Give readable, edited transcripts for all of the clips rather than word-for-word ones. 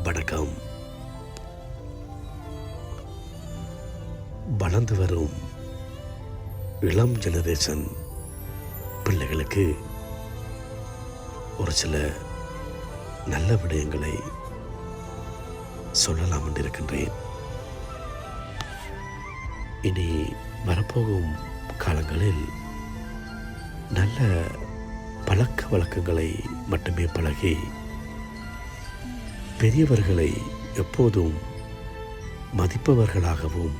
வணக்கம். வளர்ந்து வரும் இளம் ஜெனரேஷன் பிள்ளைகளுக்கு ஒரு சில நல்ல விடயங்களை சொல்லலாம் என்று இருக்கின்றேன். இனி வரப்போகும் காலங்களில் நல்ல பழக்க வழக்கங்களை மட்டுமே பழகி பெரியவர்களை எப்போதும் மதிப்பவர்களாகவும்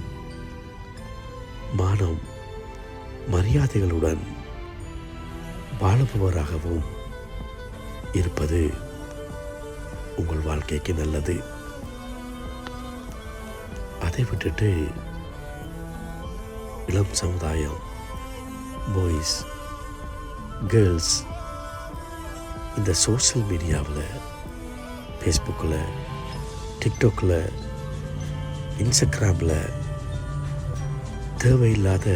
மானம் மரியாதைகளுடன் வாழுபவராகவும் இருப்பது உங்கள் வாழ்க்கைக்கு நல்லது. அதை விட்டுட்டு இளம் சமுதாயம், பாய்ஸ், கேர்ள்ஸ் இந்த சோஷியல் மீடியாவில், ஃபேஸ்புக்கில், டிக்டாக்கில், இன்ஸ்டாகிராமில் தேவையில்லாத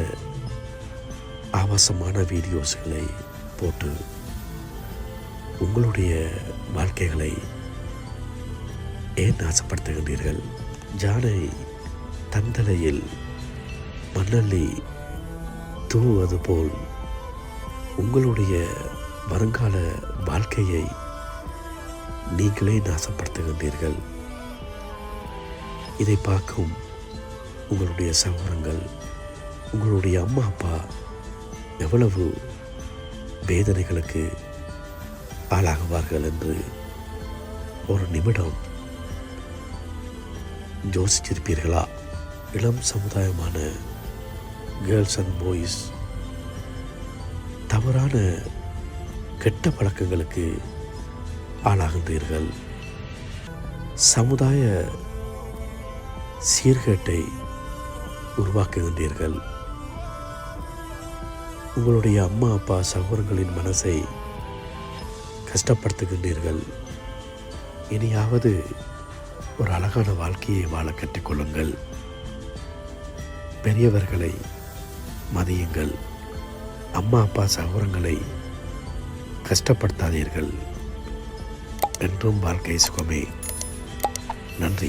ஆபாசமான வீடியோஸ்களை போட்டு உங்களுடைய வாழ்க்கைகளை ஏன் நாசப்படுத்துகின்றீர்கள்? ஜானை தந்தலையில் மண்ணள்ளி தூவுவது போல் உங்களுடைய வருங்கால வாழ்க்கையை நீங்களே நாசப்படுத்துகின்றீர்கள். இதை பார்க்கும் உங்களுடைய சகோதரங்கள், உங்களுடைய அம்மா அப்பா எவ்வளவு வேதனைகளுக்கு ஆளாகுவார்கள் என்று ஒரு நிமிடம் யோசிச்சிருப்பீர்களா? இளம் சமுதாயமான கேர்ள்ஸ் அண்ட் பாய்ஸ் தவறான கெட்ட பழக்கங்களுக்கு ஆளாகின்றீர்கள். சமுதாய சீர்கேட்டை உருவாக்குகின்றீர்கள். உங்களுடைய அம்மா அப்பா சகோதரங்களின் மனசை கஷ்டப்படுத்துகின்றீர்கள். இனியாவது ஒரு அழகான வாழ்க்கையை வாழ கற்றுக்கொள்ளுங்கள். பெரியவர்களை மதியுங்கள். அம்மா அப்பா சகோதரங்களை கஷ்டப்படுத்தாதீர்கள். என்றும் வாழ்க்கை சுகமே. நன்றி.